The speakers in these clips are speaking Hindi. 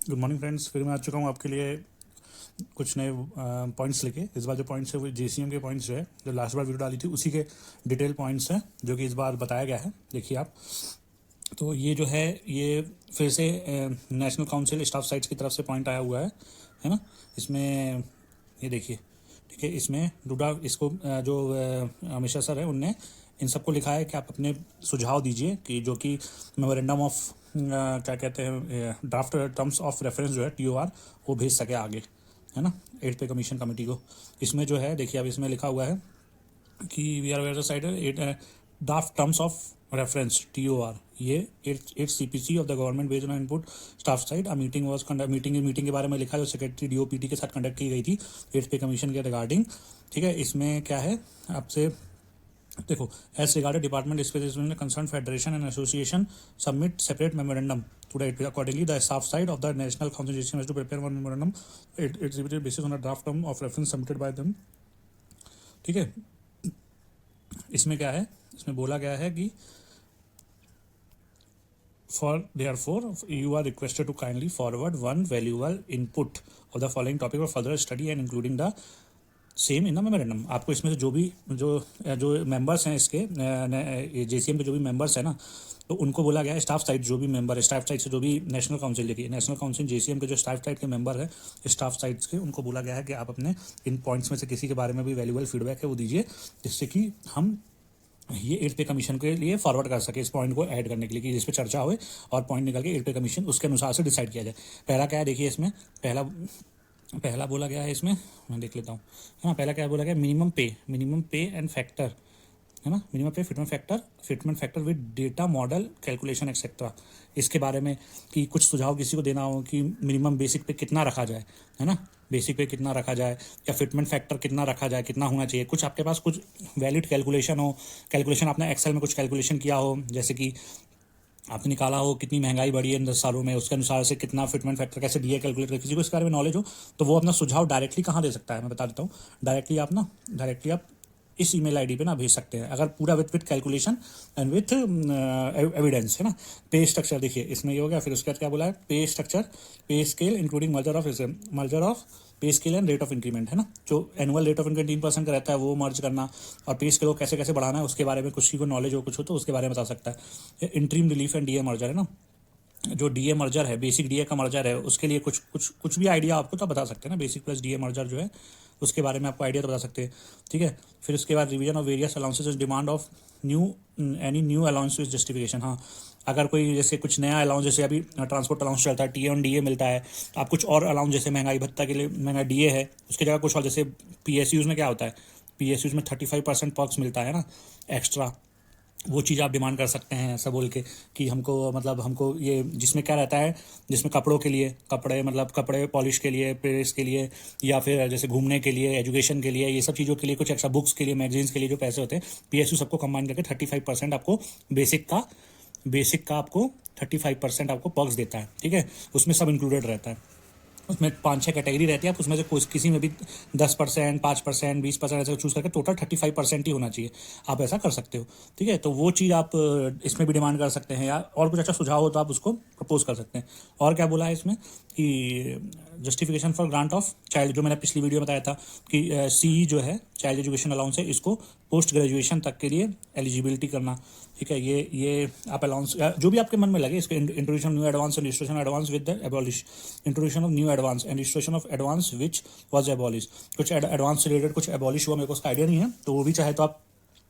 Good morning friends. फिर मैं आ चुका हूँ आपके लिए कुछ नए पॉइंट्स लेके। इस बार जो पॉइंट्स है वो जेसीएम के पॉइंट्स जो है, जो लास्ट बार वीडियो डाली थी उसी के डिटेल पॉइंट्स हैं जो कि इस बार बताया गया है। देखिए आप, तो ये जो है ये फिर से नेशनल काउंसिल स्टाफ साइट्स की तरफ से पॉइंट आया हुआ है ना। इसमें ये देखिए, ठीक है, इसमें डूडा इसको जो अमित शाह सर है उनने इन सबको लिखा है कि आप अपने सुझाव दीजिए कि जो कि मेमोरेंडम ऑफ क्या कहते हैं, ड्राफ्ट टर्म्स ऑफ रेफरेंस जो है टीओआर वो भेज सके आगे, है ना, 8th पे कमीशन कमेटी को। इसमें जो है देखिए अब इसमें लिखा हुआ है कि we are where side draft terms of reference TOR, ये 8 CPC of the government based on input staff side. Meeting was conduct meeting के बारे में लिखा है जो सेक्रेटरी डीओपीटी के साथ कंडक्ट की गई थी 8th पे कमीशन के रिगार्डिंग। ठीक है, इसमें क्या है आपसे देखो, as regarded department specific concern federation and association submit separate memorandum to the accordingly the staff side of the national council has to prepare one memorandum executive basis on a draft term of reference submitted by them. ठीक है, इसमें क्या है, इसमें बोला गया है कि for therefore you are requested to kindly forward one valuable input of the following topic for further study and including the same in the memorandum. आपको इसमें से जो भी जो मेंबर्स हैं इसके जेसीएम के जो भी मेंबर्स हैं ना, तो उनको बोला गया है स्टाफ साइड जो भी मेंबर है स्टाफ साइड से जो भी नेशनल काउंसिल देखिए, नेशनल काउंसिल जेसीएम के जो स्टाफ साइड के मेंबर है स्टाफ साइड्स के, उनको बोला गया है कि आप अपने इन पॉइंट्स में से किसी के बारे में भी वैल्यूबल फीडबैक है वो दीजिए, जिससे कि हम ये 8th पे कमीशन के लिए फॉरवर्ड कर सके इस पॉइंट को ऐड करने के लिए कि जिस पे चर्चा हो और पॉइंट निकल के 8th पे कमीशन उसके अनुसार से डिसाइड किया जाए। पहला क्या है देखिए, इसमें पहला बोला गया है, इसमें मैं देख लेता हूँ, है ना। पहला क्या बोला गया, मिनिमम पे एंड फैक्टर, है ना, मिनिमम पे fitment factor with data model calculation etcetera. इसके बारे में कि कुछ सुझाव किसी को देना हो कि मिनिमम बेसिक पे कितना रखा जाए, है ना, बेसिक पे कितना रखा जाए या फिटमेंट फैक्टर कितना रखा जाए, कितना होना चाहिए। कुछ आपके पास कुछ वैलिड कैलकुलेशन हो, कैलकुलेशन आपने एक्सेल में कुछ कैलकुलेशन किया हो, जैसे कि आपने निकाला हो कितनी महंगाई बढ़ी है इन 10 सालों में, उसके अनुसार से कितना फिटमेंट फैक्टर कैसे दिया कैलकुलेट कर, किसी को इसके बारे में नॉलेज हो तो वो अपना सुझाव डायरेक्टली कहाँ दे सकता है, मैं बता देता हूँ। डायरेक्टली आप इस ईमेल आईडी पे ना भेज सकते हैं, अगर पूरा with calculation and with evidence, है ना। पे स्ट्रक्चर देखिए इसमें ये हो गया। फिर उसके बाद क्या बोला है, पे स्ट्रक्चर, पे स्केल इंक्लूडिंग मर्जर ऑफ पे scale and rate of increment, है ना। जो एनुअल रेट ऑफ इंक्रीमेंट 3% का रहता है वो मर्ज करना, और पे स्केल को कैसे कैसे बढ़ाना है उसके बारे में किसी को नॉलेज हो कुछ हो तो उसके बारे में बता सकता है। Interim relief and DA merger, है ना, जो डीए मर्जर है, बेसिक डीए का मर्जर है, उसके लिए कुछ भी आइडिया आपको तो बता सकते हैं ना। बेसिक प्लस डीए मर्जर जो है उसके बारे में आपको आइडिया तो बता सकते हैं। ठीक है, फिर उसके बाद revision of various allowances, demand of any new allowance with justification. हाँ, अगर कोई जैसे कुछ नया अलाउंस, जैसे अभी ट्रांसपोर्ट अलाउंस चलता है, टीए ऑन डीए मिलता है, तो आप कुछ और अलाउंस जैसे महंगाई भत्ता के लिए महंगा डीए है उसकी जगह कुछ और, जैसे पीएसयूज में क्या होता है, पीएसयूज में 35% पर्क्स मिलता है ना एक्स्ट्रा, वो चीज़ आप डिमांड कर सकते हैं ऐसा बोल के कि हमको, मतलब हमको ये जिसमें क्या रहता है, जिसमें कपड़ों के लिए कपड़े पॉलिश के लिए, प्रेस के लिए, या फिर जैसे घूमने के लिए, एजुकेशन के लिए, ये सब चीज़ों के लिए कुछ एक्स्ट्रा, बुक्स के लिए, मैगजीन्स के लिए जो पैसे होते हैं, पीएसयू सबको कंबाइन करके 35% आपको बेसिक का आपको 35% आपको पर्क्स देता है। ठीक है, उसमें सब इंक्लूडेड रहता है। उसमें 5-6 कैटेगरी रहती है, आप उसमें से किसी में भी 10%, 5%, 20% ऐसे चूज़ करके टोटल 35% ही होना चाहिए, आप ऐसा कर सकते हो। ठीक है, तो वो चीज़ आप इसमें भी डिमांड कर सकते हैं, या और कुछ अच्छा सुझाव हो तो आप उसको प्रपोज कर सकते हैं। और क्या बोला है इसमें कि justification for grant of child, जो मैंने पिछली वीडियो में बताया था कि सी जो है चाइल्ड एजुकेशन अलाउंस है, इसको पोस्ट ग्रेजुएशन तक के लिए एलिजिबिलिटी करना। ठीक है, ये आप अलाउंस जो भी आपके मन में लगे, इसको introduction new advance and registration advance with the abolish, introduction of new advance and registration of advance which was abolish. कुछ एडवांस से रिलेटेड कुछ एबॉलिश हुआ, मेरे को उसका आइडिया नहीं है, तो वो भी चाहे तो आप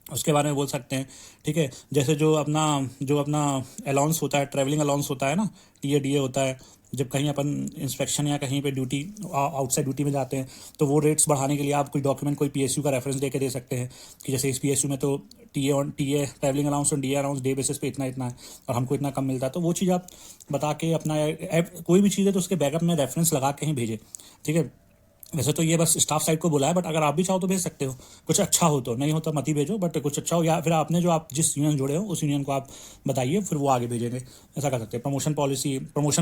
उसके बारे में बोल सकते हैं। ठीक है, जैसे जो अपना अलाउंस होता है, ट्रैवलिंग अलाउंस होता है ना, टीए डीए होता है, जब कहीं अपन इंस्पेक्शन या कहीं पे ड्यूटी आउटसाइड ड्यूटी में जाते हैं तो वो रेट्स बढ़ाने के लिए आप कोई डॉक्यूमेंट, कोई पीएसयू का रेफरेंस लेके दे सकते हैं कि जैसे इस पीएसयू में तो टीए ट्रैवलिंग अलाउंस और डीए अलाउंस डे बेसिस पे इतना है और हमको इतना कम मिलता है, तो वो चीज़ आप बता के अपना कोई भी चीज़ है तो उसके बैकअप में रेफरेंस लगा के ही भेजें। ठीक है, वैसे तो ये बस स्टाफ साइड को बोला है, बट अगर आप भी चाहो तो भेज सकते हो, कुछ अच्छा हो तो, नहीं हो तो मत ही भेजो, बट कुछ अच्छा हो, या फिर आपने जो आप जिस यूनियन जुड़े हो उस यूनियन को आप बताइए, फिर वो आगे भेजेंगे, ऐसा कर सकते हैं। प्रमोशन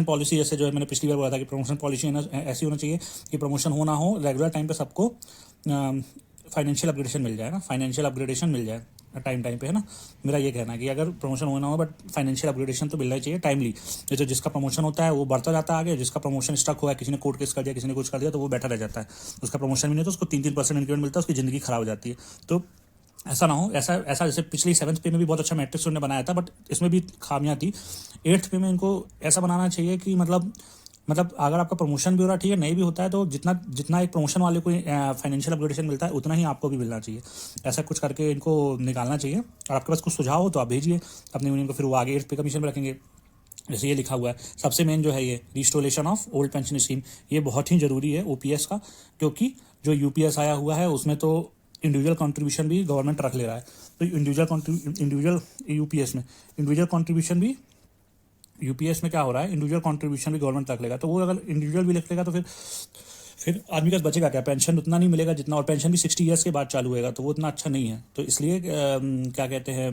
पॉलिसी जैसे जो है मैंने पिछली बार बोला था कि प्रमोशन पॉलिसी ऐसी होना चाहिए कि प्रमोशन हो ना हो, रेगुलर टाइम पे सबको फाइनेंशियल अपग्रेडेशन मिल जाए ना, फाइनेंशियल अपग्रेडेशन मिल जाए, टाइम पे, है ना। मेरा ये कहना है कि अगर प्रमोशन होना हो बट फाइनेंशियल अपग्रेडेशन तो मिलना चाहिए टाइमली। जैसे जिसका प्रमोशन होता है वो बढ़ता जाता है आगे, जिसका प्रमोशन स्टक हुआ है, किसी ने कोर्ट केस कर दिया, किसी ने कुछ कर दिया, तो वो बैठा रह जाता है, उसका प्रमोशन भी नहीं, तो उसको 3% इंक्रीमेंट मिलता है, उसकी ज़िंदगी खराब हो जाती है। तो ऐसा ना हो, ऐसा ऐसा जैसे पिछली 7th पे में भी बहुत अच्छा मैट्रिक्स उन्होंने बनाया था, बट इसमें भी खामियां थी। 8th पे में इनको ऐसा बनाना चाहिए कि मतलब अगर आपका प्रमोशन भी हो रहा है, ठीक है, नहीं भी होता है, तो जितना जितना एक प्रमोशन वाले को फाइनेंशियल अपग्रेडेशन मिलता है उतना ही आपको भी मिलना चाहिए। ऐसा कुछ करके इनको निकालना चाहिए। और आपके पास कुछ सुझाव हो तो आप भेजिए अपनी यूनियन को, फिर वो आगे 8th पे कमीशन में रखेंगे। जैसे ये लिखा हुआ है, सबसे मेन जो है ये restoration of old pension scheme, ये बहुत ही ज़रूरी है ओपीएस का, क्योंकि जो यूपीएस आया हुआ है उसमें तो इंडिविजुअल कंट्रीब्यूशन भी गवर्नमेंट रख ले रहा है। तो इंडिविजुअल यूपीएस में इंडिविजुअल कंट्रीब्यूशन भी, यूपीएस में क्या हो रहा है, इंडिविजुअल कंट्रीब्यूशन भी गवर्नमेंट रख लेगा। तो वो अगर इंडिविजुअल भी लिख लेगा तो फिर आदमी का बचेगा क्या, पेंशन उतना नहीं मिलेगा जितना, और पेंशन भी 60 ईयर्स के बाद चालू होएगा, तो वो उतना अच्छा नहीं है। तो इसलिए क्या कहते हैं,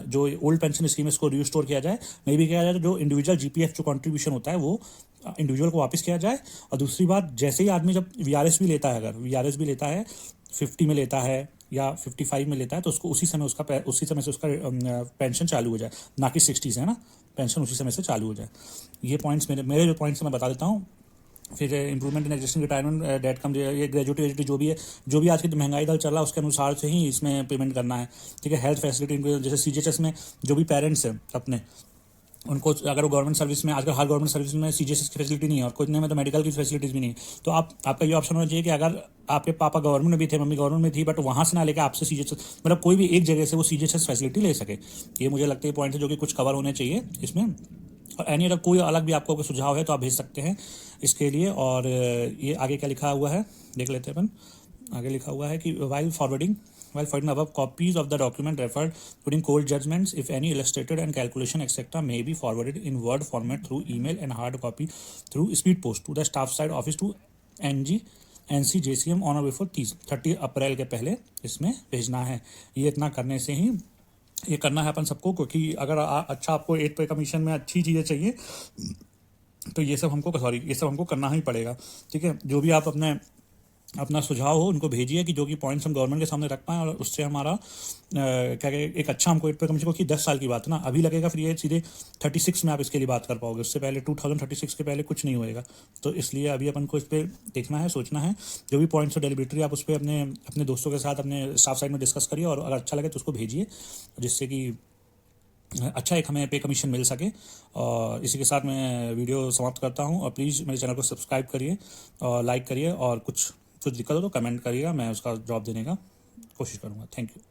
जो ओल्ड पेंशन स्कीम है इसको रिस्टोर किया जाए, मे भी किया जाए, जो इंडिविजुअल जीपीएफ जो कंट्रीब्यूशन होता है वो इंडिविजुअल को वापस किया जाए। और दूसरी बात, जैसे ही आदमी जब वीआरएस भी लेता है, अगर वीआरएस भी लेता है 50 में लेता है या 55 में लेता है, तो उसको उसी समय से उसका पेंशन चालू हो जाए, ना कि 60 से, है ना, पेंशन उसी समय से चालू हो जाए। ये पॉइंट्स मेरे जो पॉइंट्स मैं बता देता हूँ। फिर improvement in existing retirement date कम, ये ग्रेजुएटी जो भी है, जो भी आज की महंगाई दर चल रहा है उसके अनुसार से ही इसमें पेमेंट करना है, ठीक है। हेल्थ फैसिलिटी, जैसे सीजीएचएस में जो भी पेरेंट्स हैं अपने, उनको अगर वो गवर्नमेंट सर्विस में, आजकल हर गवर्नमेंट सर्विस में सीजीएचएस की फैसिलिटी नहीं है, और कुछ में तो मेडिकल की फैसिलिटीज भी नहीं है, तो आपका ये ऑप्शन होना चाहिए कि अगर आपके पापा गवर्नमेंट में भी थे, मम्मी गवर्नमेंट में थी, बट वहाँ से ना लेकर आपसे सीजीएचएस, मतलब कोई भी एक जगह से वो सीजीएचएस फैसिलिटी ले सके। ये मुझे लगता है पॉइंट है जो कि कुछ कवर होने चाहिए इसमें। और एनी अगर कोई अलग भी आपको कोई सुझाव है तो आप भेज सकते हैं इसके लिए। और ये आगे क्या लिखा हुआ है देख लेते हैं अपन। आगे लिखा हुआ है कि while forwarding above copies of the document referred, including court judgments, if any illustrated and calculation etc. may be forwarded in Word format through email and hard copy through speed post to the staff side office to NC JCM on or before 30 अप्रैल के पहले इसमें भेजना है। ये इतना करने से ही ये करना है अपन सबको, क्योंकि अगर अच्छा आपको 8 पे कमीशन में अच्छी चीज़ें चाहिए तो ये सब हमको करना ही पड़ेगा, ठीक है। जो भी आप अपना सुझाव हो उनको भेजिए, कि जो कि पॉइंट्स हम गवर्नमेंट के सामने रख पाएँ, और उससे हमारा क्या एक अच्छा हमको 8 पे कमीशन, क्योंकि 10 साल की बात है ना, अभी लगेगा, फिर ये सीधे 36 में आप इसके लिए बात कर पाओगे, उससे पहले 2036 के पहले कुछ नहीं होएगा। तो इसलिए अभी अपन को इस पर देखना है, सोचना है। जो भी पॉइंट्स हो डेलिबरेटरी आप उस पर अपने दोस्तों के साथ अपने स्टाफ साइड में डिस्कस करिए, और अगर अच्छा लगे तो उसको भेजिए, जिससे कि अच्छा एक हमें पे कमीशन मिल सके। और इसी के साथ मैं वीडियो समाप्त करता हूँ। और प्लीज़ मेरे चैनल को सब्सक्राइब करिए और लाइक करिए, और कुछ दिक्कत हो तो कमेंट करिएगा, मैं उसका जवाब देने का कोशिश करूँगा। Thank you.